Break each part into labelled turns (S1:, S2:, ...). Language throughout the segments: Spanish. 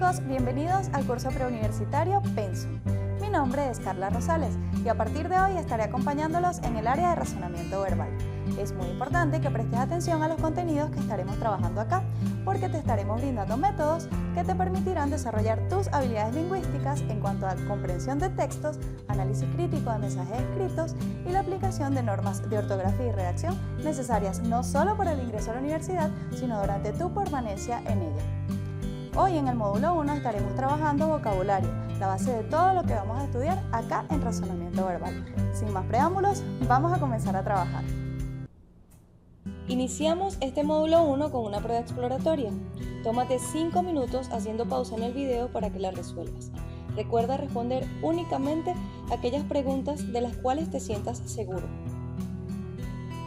S1: chicos, bienvenidos al curso preuniversitario Pensum. Mi nombre es Carla Rosales y a partir de hoy estaré acompañándolos en el área de razonamiento verbal. Es muy importante que prestes atención a los contenidos que estaremos trabajando acá, porque te estaremos brindando métodos que te permitirán desarrollar tus habilidades lingüísticas en cuanto a comprensión de textos, análisis crítico de mensajes escritos y la aplicación de normas de ortografía y redacción necesarias no solo para el ingreso a la universidad, sino durante tu permanencia en ella. Hoy en el módulo 1 estaremos trabajando vocabulario, la base de todo lo que vamos a estudiar acá en razonamiento verbal. Sin más preámbulos, vamos a comenzar a trabajar.
S2: Iniciamos este módulo 1 con una prueba exploratoria. Tómate 5 minutos haciendo pausa en el video para que la resuelvas. Recuerda responder únicamente aquellas preguntas de las cuales te sientas seguro.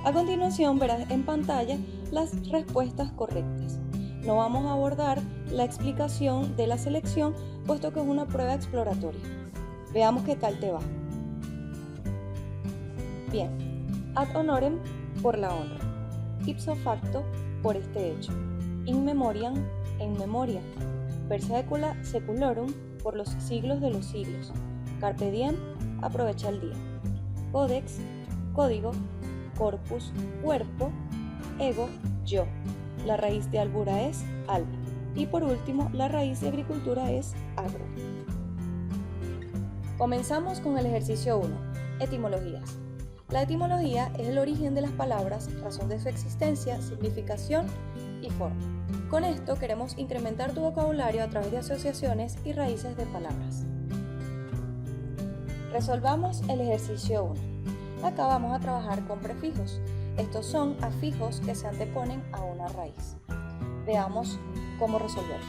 S2: A continuación verás en pantalla las respuestas correctas. No vamos a abordar la explicación de la selección, puesto que es una prueba exploratoria. Veamos qué tal te va. Bien, ad honorem, por la honra. Ipso facto, por este hecho. In memoriam, en memoria. Per secula seculorum, por los siglos de los siglos. Carpe diem, aprovecha el día. Codex, código. Corpus, cuerpo. Ego, yo. La raíz de albura es alba. Y por último, la raíz de agricultura es agro. Comenzamos con el ejercicio 1, etimologías. La etimología es el origen de las palabras, razón de su existencia, significación y forma. Con esto queremos incrementar tu vocabulario a través de asociaciones y raíces de palabras. Resolvamos el ejercicio 1. Acá vamos a trabajar con prefijos. Estos son afijos que se anteponen a una raíz. Veamos cómo resolverlo.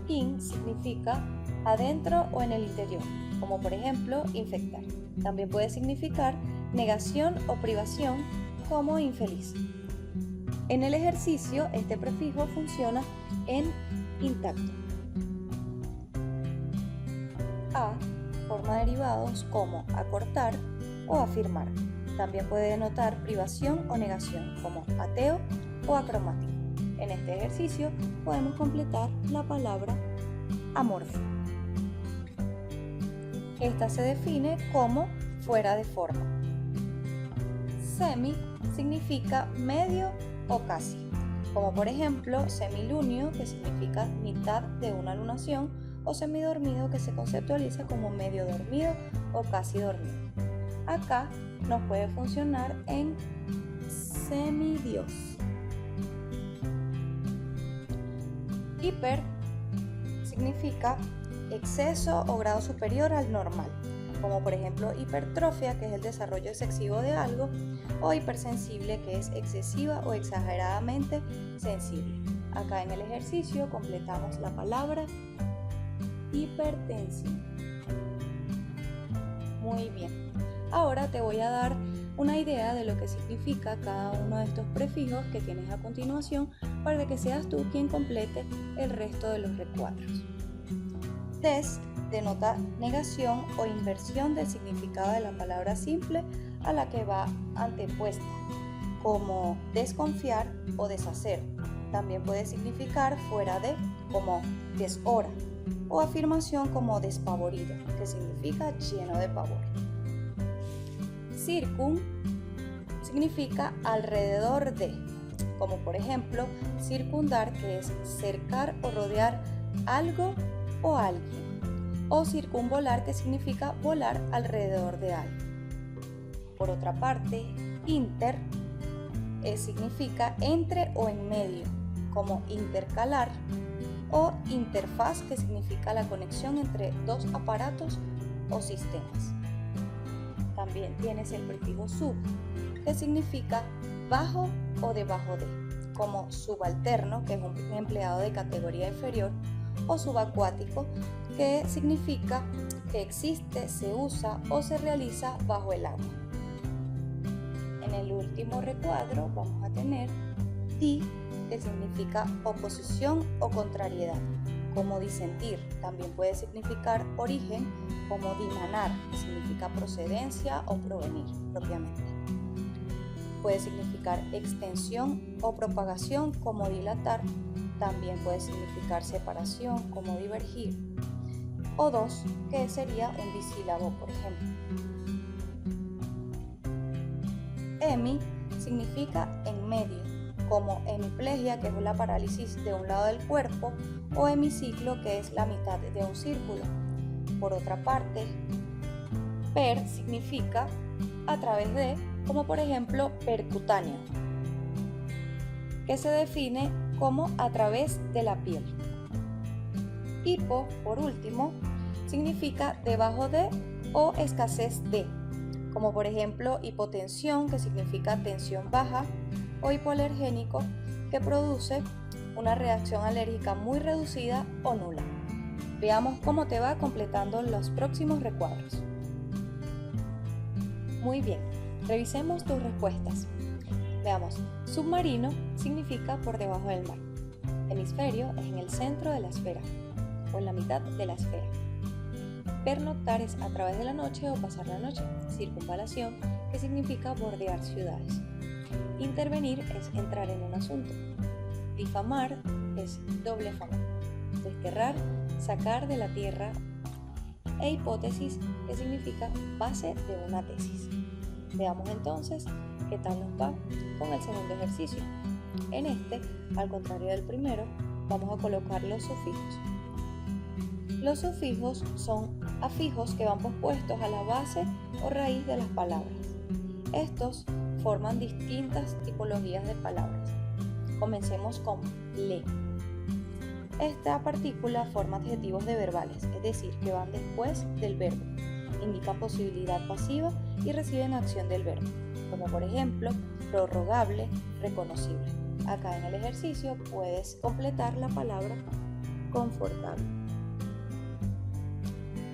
S2: In significa adentro o en el interior, como por ejemplo infectar. También puede significar negación o privación, como infeliz. En el ejercicio, este prefijo funciona en intacto. A forma derivados como acortar o afirmar. También puede denotar privación o negación, como ateo o acromático. En este ejercicio podemos completar la palabra amorfo. Esta se define como fuera de forma. Semi significa medio o casi, como por ejemplo semilunio, que significa mitad de una lunación, o semidormido, que se conceptualiza como medio dormido o casi dormido. Acá nos puede funcionar en semidios. Hiper significa exceso o grado superior al normal, como por ejemplo hipertrofia, que es el desarrollo excesivo de algo, o hipersensible, que es excesiva o exageradamente sensible. Acá en el ejercicio completamos la palabra hipertensión. Muy bien. Ahora te voy a dar una idea de lo que significa cada uno de estos prefijos que tienes a continuación para que seas tú quien complete el resto de los recuadros. Des denota negación o inversión del significado de la palabra simple a la que va antepuesta, como desconfiar o deshacer. También puede significar fuera de, como deshora, o afirmación como despavorido, que significa lleno de pavor. Circum significa alrededor de, como por ejemplo circundar, que es cercar o rodear algo o alguien, o circunvolar, que significa volar alrededor de algo. Por otra parte, inter significa entre o en medio, como intercalar, o interfaz, que significa la conexión entre dos aparatos o sistemas. También tienes el prefijo sub, que significa bajo o debajo de, como subalterno, que es un empleado de categoría inferior, o subacuático, que significa que existe, se usa o se realiza bajo el agua. En el último recuadro vamos a tener di, que significa oposición o contrariedad, como disentir. También puede significar origen, como dimanar, que significa procedencia o provenir propiamente. Puede significar extensión o propagación, como dilatar, también puede significar separación, como divergir. O dos, que sería un disílabo, por ejemplo. Hemi significa en medio, como hemiplegia, que es la parálisis de un lado del cuerpo, o hemiciclo, que es la mitad de un círculo. Por otra parte, per significa a través de, como por ejemplo percutáneo, que se define como a través de la piel. Hipo, por último, significa debajo de o escasez de, como por ejemplo hipotensión, que significa tensión baja, o hipoalergénico, que produce una reacción alérgica muy reducida o nula. Veamos cómo te va completando los próximos recuadros. Muy bien, revisemos tus respuestas. Veamos, submarino significa por debajo del mar. Hemisferio es en el centro de la esfera o en la mitad de la esfera. Pernoctar es a través de la noche o pasar la noche. Circunvalación, que significa bordear ciudades. Intervenir es entrar en un asunto. Difamar es doble fama. Desterrar, sacar de la tierra. E hipótesis, que significa base de una tesis. Veamos entonces qué tal nos va con el segundo ejercicio. En este, al contrario del primero, vamos a colocar los sufijos. Los sufijos son afijos que van pospuestos a la base o raíz de las palabras. Estos forman distintas tipologías de palabras. Comencemos con le. Esta partícula forma adjetivos de verbales, es decir, que van después del verbo. Indican posibilidad pasiva y reciben acción del verbo, como por ejemplo, prorrogable, reconocible. Acá en el ejercicio puedes completar la palabra confortable.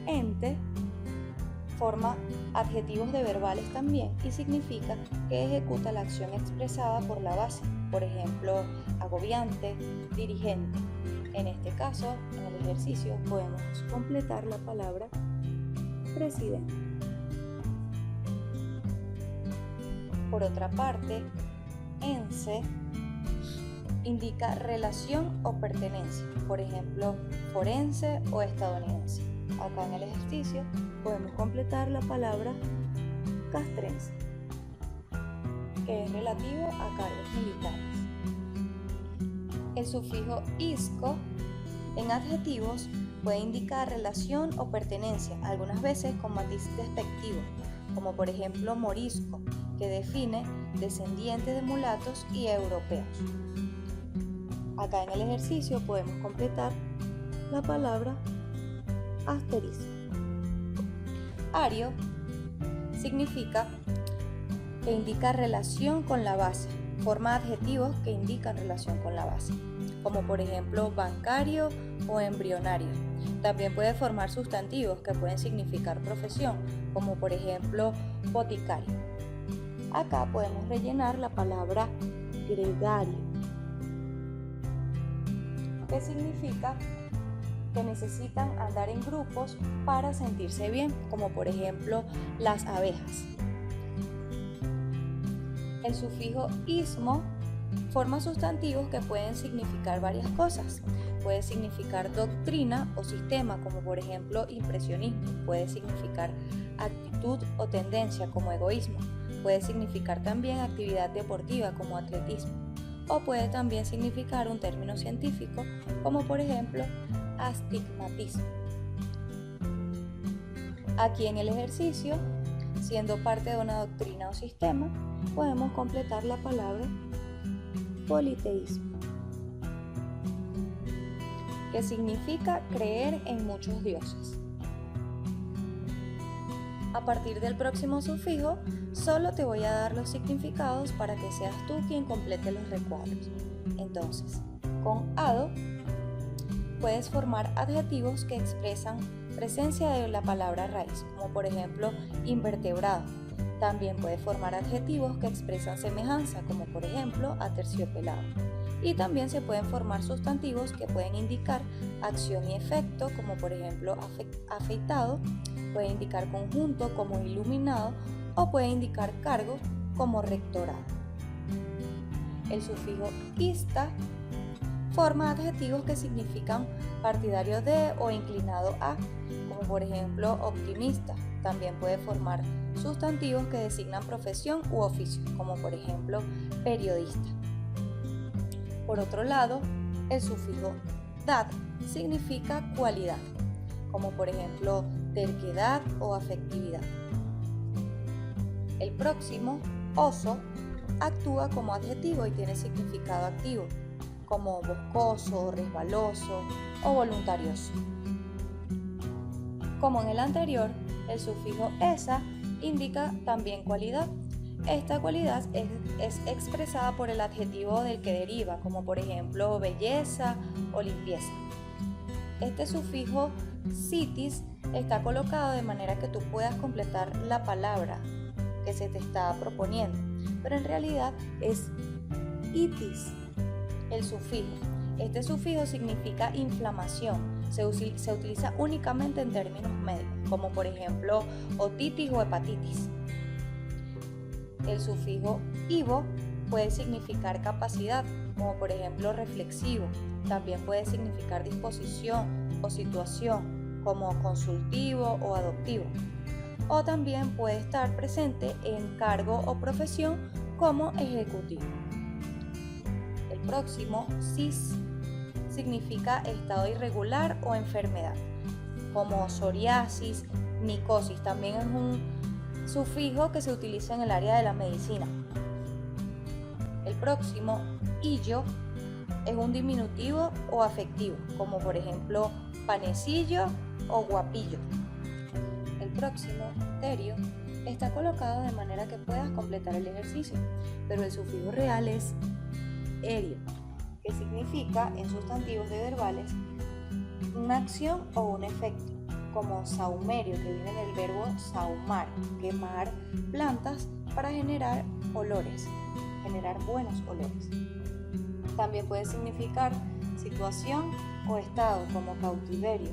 S2: Ente forma adjetivos de verbales también y significa que ejecuta la acción expresada por la base, por ejemplo, agobiante, dirigente. En este caso, en el ejercicio podemos completar la palabra presidente. Por otra parte, ense indica relación o pertenencia, por ejemplo, forense o estadounidense. Acá en el ejercicio podemos completar la palabra castrense, que es relativo a cargos militares. El sufijo isco en adjetivos puede indicar relación o pertenencia, algunas veces con matiz despectivo, como por ejemplo morisco, que define descendiente de mulatos y europeos. Acá en el ejercicio podemos completar la palabra asterisco. Ario significa que indica relación con la base, forma adjetivos que indican relación con la base, como por ejemplo bancario o embrionario. También puede formar sustantivos que pueden significar profesión, como por ejemplo boticario. Acá podemos rellenar la palabra gregario, que significa que necesitan andar en grupos para sentirse bien, como por ejemplo las abejas. El sufijo ismo forma sustantivos que pueden significar varias cosas. Puede significar doctrina o sistema, como por ejemplo impresionismo. Puede significar actitud o tendencia, como egoísmo. Puede significar también actividad deportiva, como atletismo. O puede también significar un término científico, como por ejemplo astigmatismo. Aquí en el ejercicio, siendo parte de una doctrina o sistema, podemos completar la palabra politeísmo, que significa creer en muchos dioses. A partir del próximo sufijo, solo te voy a dar los significados para que seas tú quien complete los recuadros. Entonces, con ado puedes formar adjetivos que expresan presencia de la palabra raíz, como por ejemplo invertebrado. También puede formar adjetivos que expresan semejanza, como por ejemplo aterciopelado. Y también se pueden formar sustantivos que pueden indicar acción y efecto, como por ejemplo afeitado, puede indicar conjunto como iluminado o puede indicar cargo como rectorado. El sufijo ista forma adjetivos que significan partidario de o inclinado a, como por ejemplo optimista. También puede formar sustantivos que designan profesión u oficio, como por ejemplo periodista. Por otro lado, el sufijo dad significa cualidad, como por ejemplo terquedad o afectividad. El próximo, oso, actúa como adjetivo y tiene significado activo, como boscoso, resbaloso o voluntarioso. Como en el anterior, el sufijo esa indica también cualidad. Esta cualidad es expresada por el adjetivo del que deriva, como por ejemplo belleza o limpieza. Este sufijo sitis está colocado de manera que tú puedas completar la palabra que se te está proponiendo, pero en realidad es itis el sufijo. Este sufijo significa inflamación, se utiliza únicamente en términos médicos, como por ejemplo otitis o hepatitis. El sufijo ivo puede significar capacidad, como por ejemplo reflexivo. También puede significar disposición o situación, como consultivo o adoptivo. O también puede estar presente en cargo o profesión, como ejecutivo. El próximo, cis, significa estado irregular o enfermedad, como psoriasis, micosis. También es un sufijo que se utiliza en el área de la medicina. El próximo, illo, es un diminutivo o afectivo, como por ejemplo panecillo o guapillo. El próximo, terio, está colocado de manera que puedas completar el ejercicio, pero el sufijo real es erio, que significa en sustantivos de verbales una acción o un efecto, como sahumerio, que viene del verbo sahumar, quemar plantas para generar olores, generar buenos olores. También puede significar situación o estado, como cautiverio,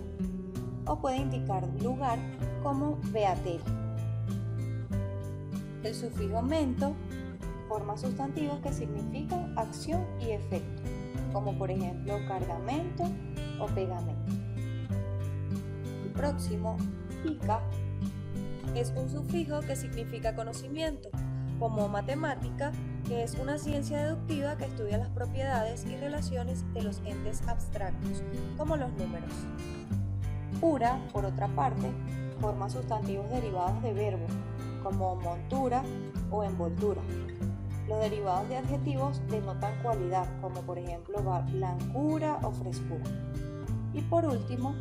S2: o puede indicar lugar, como beaterio. El sufijo mento forma sustantivos que significan acción y efecto, como por ejemplo cargamento o pegamento. El próximo, ica, es un sufijo que significa conocimiento, como matemática, que es una ciencia deductiva que estudia las propiedades y relaciones de los entes abstractos, como los números. Pura, por otra parte, forma sustantivos derivados de verbo, como montura o envoltura. Los derivados de adjetivos denotan cualidad, como por ejemplo blancura o frescura. Y por último,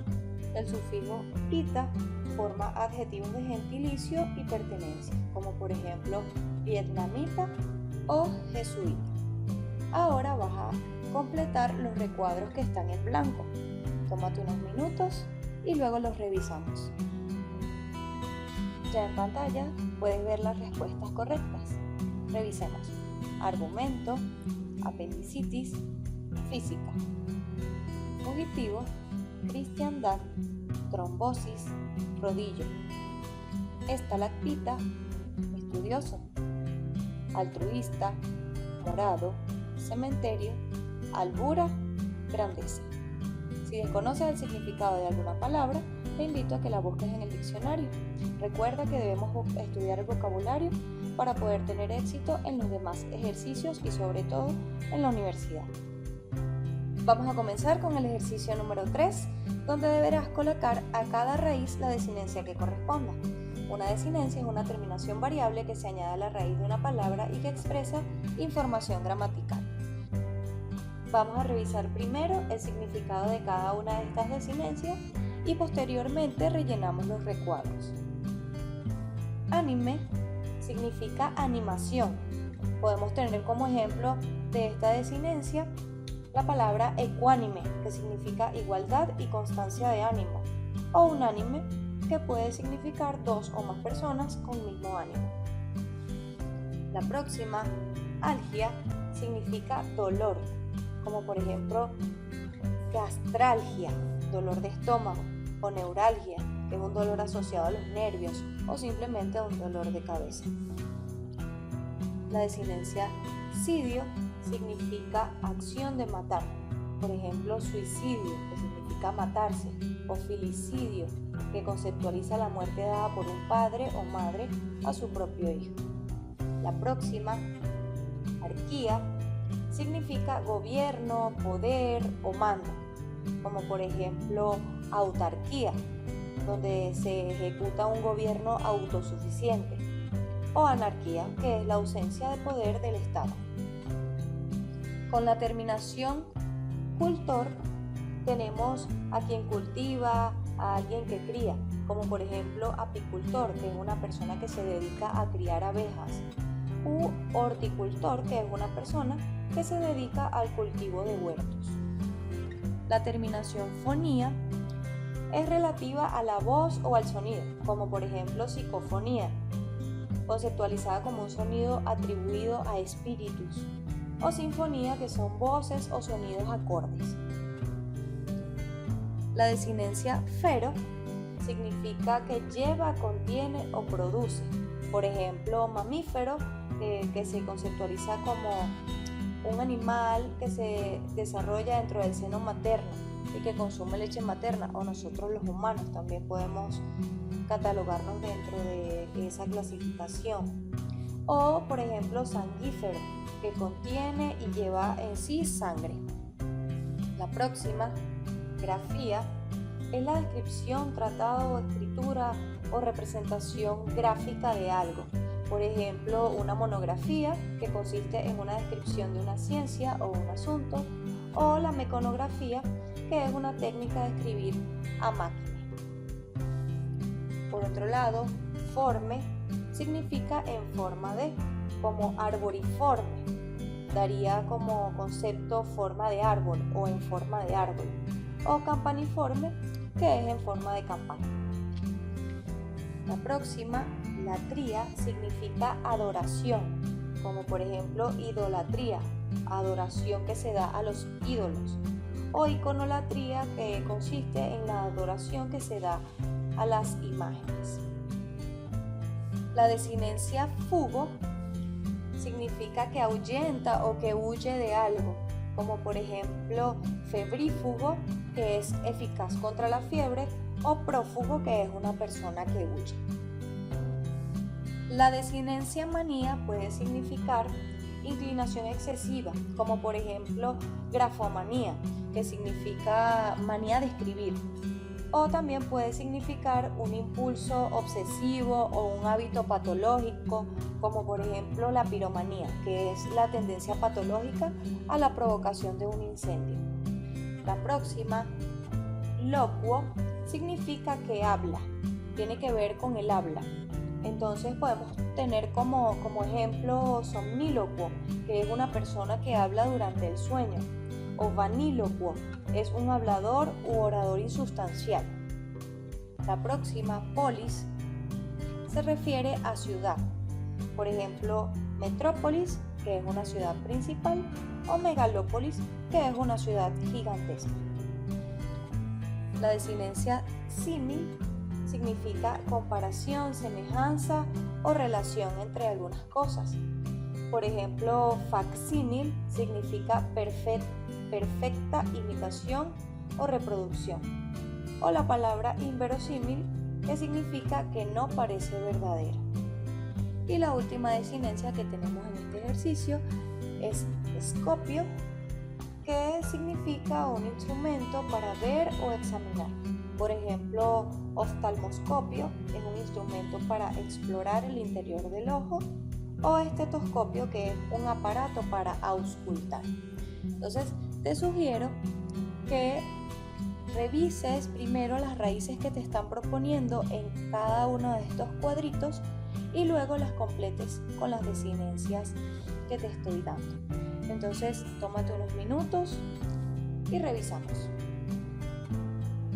S2: el sufijo ita forma adjetivos de gentilicio y pertenencia, como por ejemplo vietnamita o jesuita. Ahora vas a completar los recuadros que están en blanco. Tómate unos minutos y luego los revisamos. Ya en pantalla puedes ver las respuestas correctas. Revisemos. Argumento, apendicitis, física. Fugitivo, cristiandad, trombosis, rodillo. Estalactita, estudioso. Altruista, morado, cementerio, albura, grandeza. Si desconoces el significado de alguna palabra, te invito a que la busques en el diccionario. Recuerda que debemos estudiar el vocabulario para poder tener éxito en los demás ejercicios y sobre todo en la universidad. Vamos a comenzar con el ejercicio número 3, donde deberás colocar a cada raíz la desinencia que corresponda. Una desinencia es una terminación variable que se añade a la raíz de una palabra y que expresa información gramatical. Vamos a revisar primero el significado de cada una de estas desinencias y posteriormente rellenamos los recuadros. Anime significa animación. Podemos tener como ejemplo de esta desinencia la palabra ecuánime, que significa igualdad y constancia de ánimo, o unánime, que puede significar dos o más personas con mismo ánimo. La próxima, algia, significa dolor, como por ejemplo gastralgia, dolor de estómago, o neuralgia, que es un dolor asociado a los nervios, o simplemente un dolor de cabeza. La desinencia sidio significa acción de matar, por ejemplo, suicidio, que significa matarse, o filicidio, que conceptualiza la muerte dada por un padre o madre a su propio hijo. La próxima, arquía, significa gobierno, poder o mando, como por ejemplo autarquía, donde se ejecuta un gobierno autosuficiente, o anarquía, que es la ausencia de poder del Estado. Con la terminación cultor tenemos a quien cultiva, a alguien que cría, como por ejemplo apicultor, que es una persona que se dedica a criar abejas, u horticultor, que es una persona que se dedica al cultivo de huertos. La terminación fonía es relativa a la voz o al sonido, como por ejemplo psicofonía, conceptualizada como un sonido atribuido a espíritus, o sinfonía, que son voces o sonidos acordes. La desinencia fero significa que lleva, contiene o produce, por ejemplo mamífero, que se conceptualiza como un animal que se desarrolla dentro del seno materno y que consume leche materna, o nosotros los humanos también podemos catalogarnos dentro de esa clasificación. O por ejemplo sanguífero, que contiene y lleva en sí sangre. La próxima, grafía, es la descripción, tratado, escritura o representación gráfica de algo. Por ejemplo, una monografía, que consiste en una descripción de una ciencia o un asunto, o la mecanografía, que es una técnica de escribir a máquina. Por otro lado, forme significa en forma de, como arboriforme, daría como concepto forma de árbol o en forma de árbol, o campaniforme, que es en forma de campana. La próxima, latría, significa adoración, como por ejemplo idolatría, adoración que se da a los ídolos, o iconolatría, que consiste en la adoración que se da a las imágenes. La desinencia fugo significa que ahuyenta o que huye de algo, como por ejemplo febrífugo, que es eficaz contra la fiebre, o prófugo, que es una persona que huye. La desinencia manía puede significar inclinación excesiva, como por ejemplo grafomanía, que significa manía de escribir, o también puede significar un impulso obsesivo o un hábito patológico, como por ejemplo la piromanía, que es la tendencia patológica a la provocación de un incendio. La próxima, locuo, significa que habla, tiene que ver con el habla. Entonces podemos tener como ejemplo somnílocuo, que es una persona que habla durante el sueño, o vanílocuo, es un hablador u orador insustancial. La próxima, polis, se refiere a ciudad, por ejemplo metrópolis, que es una ciudad principal, o megalópolis, que es una ciudad gigantesca. La desinencia símil significa comparación, semejanza o relación entre algunas cosas. Por ejemplo, facsímil significa perfecta imitación o reproducción. O la palabra inverosímil, que significa que no parece verdadera. Y la última desinencia que tenemos en este ejercicio es escopio, que significa un instrumento para ver o examinar. Por ejemplo, oftalmoscopio es un instrumento para explorar el interior del ojo, o estetoscopio, que es un aparato para auscultar. Entonces, te sugiero que revises primero las raíces que te están proponiendo en cada uno de estos cuadritos y luego las completes con las desinencias que te estoy dando. Entonces, tómate unos minutos y revisamos.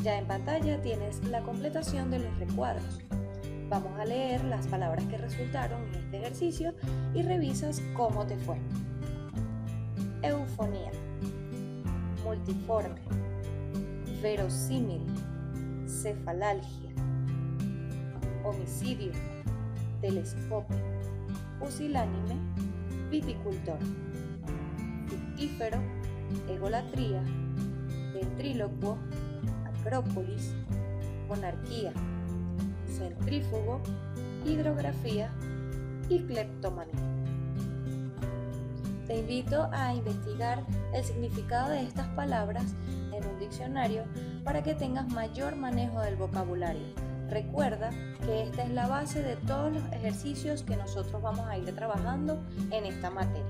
S2: Ya en pantalla tienes la completación de los recuadros. Vamos a leer las palabras que resultaron en este ejercicio y revisas cómo te fue. Eufonía, multiforme, verosímil, cefalalgia, homicidio, telescopio, pusilánime, viticultor, fructífero, egolatría, ventrílocuo, acrópolis, monarquía, centrífugo, hidrografía y cleptomanía. Te invito a investigar el significado de estas palabras en un diccionario para que tengas mayor manejo del vocabulario. Recuerda que esta es la base de todos los ejercicios que nosotros vamos a ir trabajando en esta materia.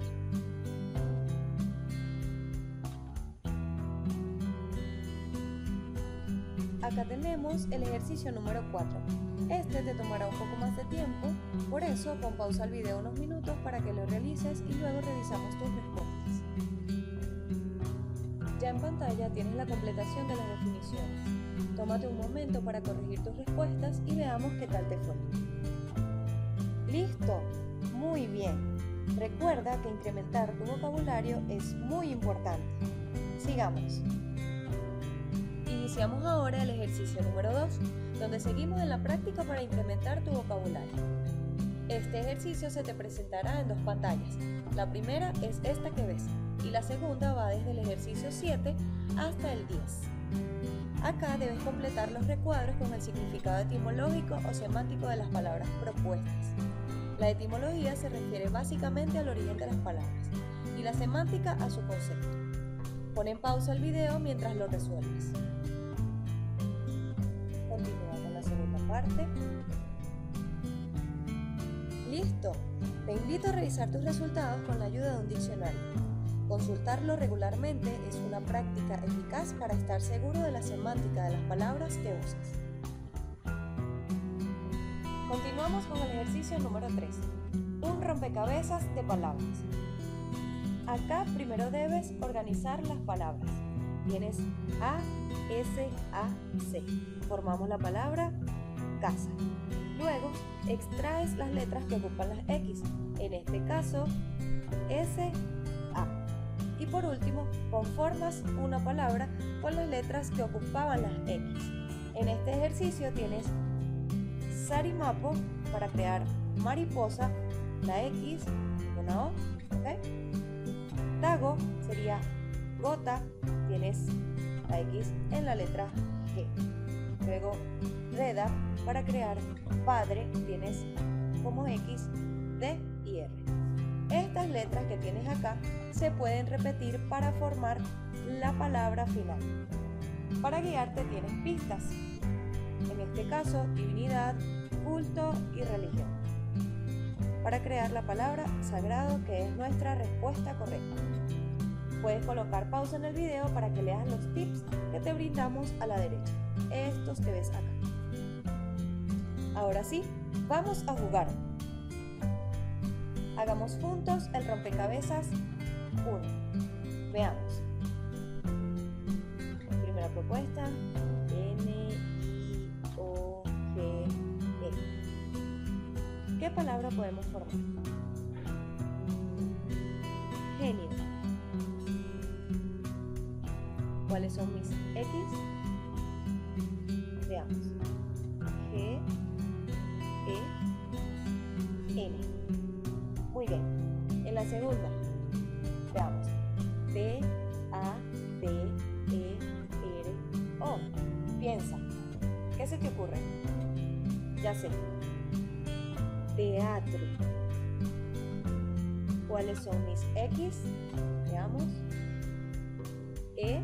S2: Acá tenemos el ejercicio número 4. Este te tomará un poco más de tiempo, por eso pon pausa al video unos minutos para que lo realices y luego revisamos tus respuestas. Ya en pantalla tienes la completación de las definiciones. Tómate un momento para corregir tus respuestas y veamos qué tal te fue. ¡Listo! Muy bien. Recuerda que incrementar tu vocabulario es muy importante. Sigamos. Iniciamos ahora el ejercicio número 2, donde seguimos en la práctica para incrementar tu vocabulario. Este ejercicio se te presentará en dos pantallas. La primera es esta que ves y la segunda va desde el ejercicio 7 hasta el 10. Acá debes completar los recuadros con el significado etimológico o semántico de las palabras propuestas. La etimología se refiere básicamente al origen de las palabras y la semántica a su concepto. Pon en pausa el video mientras lo resuelves. Continúa con la segunda parte. ¡Listo! Te invito a revisar tus resultados con la ayuda de un diccionario. Consultarlo regularmente es una práctica eficaz para estar seguro de la semántica de las palabras que usas. Continuamos con el ejercicio número 3. Un rompecabezas de palabras. Acá primero debes organizar las palabras. Tienes A, S, A, C. Formamos la palabra casa. Luego, extraes las letras que ocupan las X. En este caso, S, A. Y por último, conformas una palabra con las letras que ocupaban las X. En este ejercicio tienes Sarimapo para crear mariposa, la X, una O, ¿ok? Tago sería gota, tienes la X en la letra G. Luego, reda para crear padre, tienes como X, D y R. Estas letras que tienes acá se pueden repetir para formar la palabra final. Para guiarte tienes pistas. En este caso, divinidad, culto y religión. Para crear la palabra sagrado, que es nuestra respuesta correcta. Puedes colocar pausa en el video para que leas los tips que te brindamos a la derecha. Estos que ves acá. Ahora sí, vamos a jugar. Hagamos juntos el rompecabezas 1. Veamos. Primera propuesta. N, I, O, G, E. ¿Qué palabra podemos formar? Género. ¿Cuáles son mis X? Veamos. G, E, N. Muy bien. En la segunda, veamos. T, A, T, E, R, O. Piensa. ¿Qué se te ocurre? Ya sé. Teatro. ¿Cuáles son mis X? Veamos. E,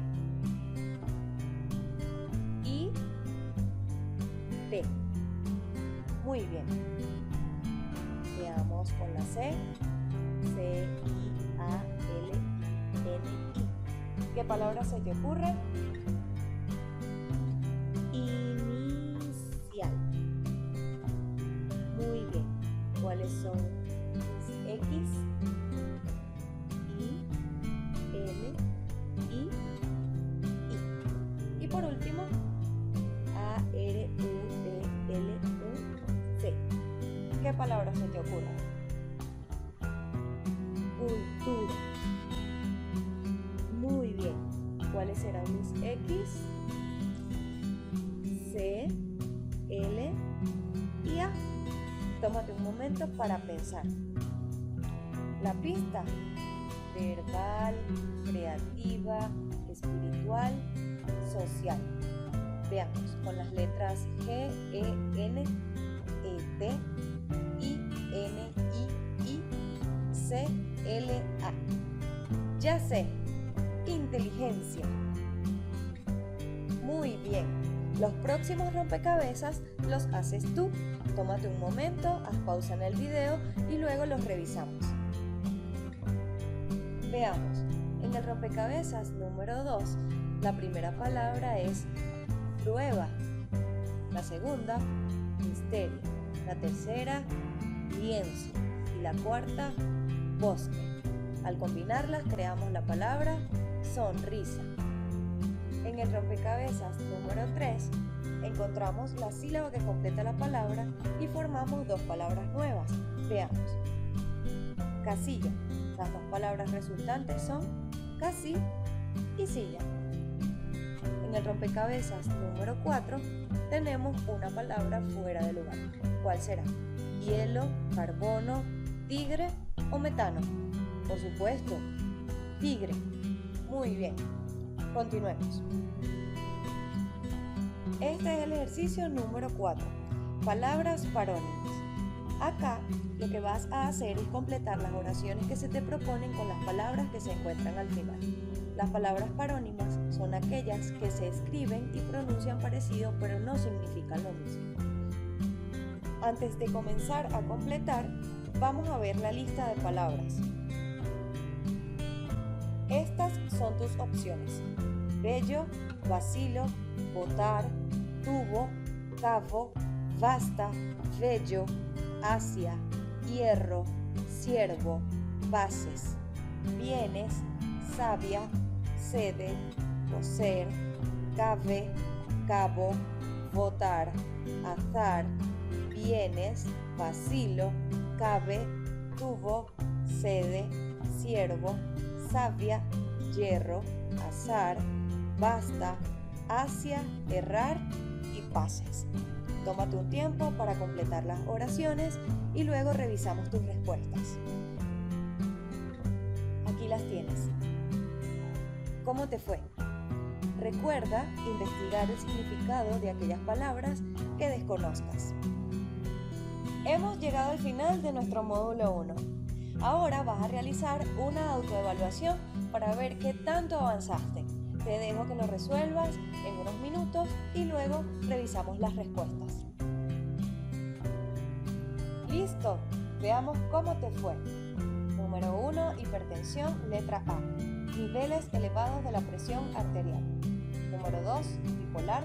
S2: I, T. Muy bien. Veamos con la C. C, I, A, L, N, I. ¿Qué palabra se te ocurre? Inicial. Muy bien. ¿Cuáles son mis X? I, L, I, I. Y por último, A, R, U, D, L, U, C. ¿Qué palabra se te ocurre? Cultura. Muy bien. ¿Cuáles serán mis X? C, L y A. Tómate un momento para pensar. La pista: verbal, creativa, espiritual social. Veamos con las letras G, E, N, E, T, I, N, I, C, L, A. Ya sé, inteligencia. Muy bien, los próximos rompecabezas los haces tú. Tómate un momento, haz pausa en el video y luego los revisamos. Veamos, en el rompecabezas número 2, la primera palabra es prueba, la segunda, misterio, la tercera, lienzo y la cuarta, bosque. Al combinarlas creamos la palabra sonrisa. En el rompecabezas número 3 encontramos la sílaba que completa la palabra y formamos dos palabras nuevas. Veamos. Casilla. Las dos palabras resultantes son casi y silla. En el rompecabezas número 4 tenemos una palabra fuera de lugar. ¿Cuál será? Hielo, carbono, tigre o metano. Por supuesto, tigre. Muy bien. Continuemos. Este es el ejercicio número 4. Palabras parónimas. Acá lo que vas a hacer es completar las oraciones que se te proponen con las palabras que se encuentran al final. Las palabras parónimas son aquellas que se escriben y pronuncian parecido pero no significan lo mismo. Antes de comenzar a completar, vamos a ver la lista de palabras. Estas son tus opciones: bello, vacilo, botar, tubo, cabo, basta, bello, Asia, hierro, ciervo, bases, bienes, savia, sede, coser, cabe, cabo, votar, azar, bienes, vacilo, cabe, tubo, sede, ciervo, savia, hierro, azar, basta, Asia, errar y pases. Tómate un tiempo para completar las oraciones y luego revisamos tus respuestas. Aquí las tienes. ¿Cómo te fue? Recuerda investigar el significado de aquellas palabras que desconozcas. Hemos llegado al final de nuestro módulo 1. Ahora vas a realizar una autoevaluación para ver qué tanto avanzaste. Te dejo que lo resuelvas en unos minutos y luego revisamos las respuestas. ¡Listo! Veamos cómo te fue. Número 1, hipertensión, letra A. Niveles elevados de la presión arterial. Número 2, bipolar,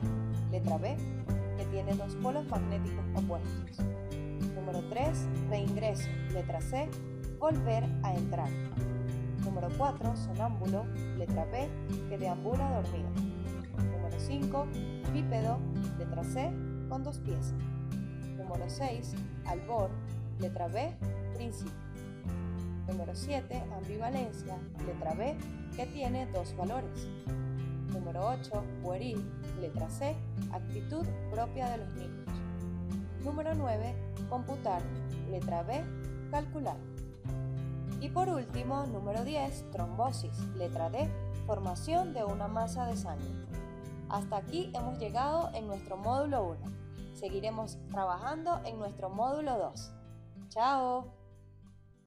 S2: letra B, que tiene dos polos magnéticos opuestos. Número 3, reingreso, letra C, volver a entrar. Número 4, sonámbulo, letra B, que deambula dormido. Número 5, bípedo, letra C, con dos pies. Número 6, albor, letra B, principio. Número 7, ambivalencia, letra B, que tiene dos valores. Número 8, pueril, letra C, actitud propia de los niños. Número 9, computar, letra B, calcular. Y por último, número 10, trombosis, letra D, formación de una masa de sangre. Hasta aquí hemos llegado en nuestro módulo 1. Seguiremos trabajando en nuestro módulo 2. ¡Chao!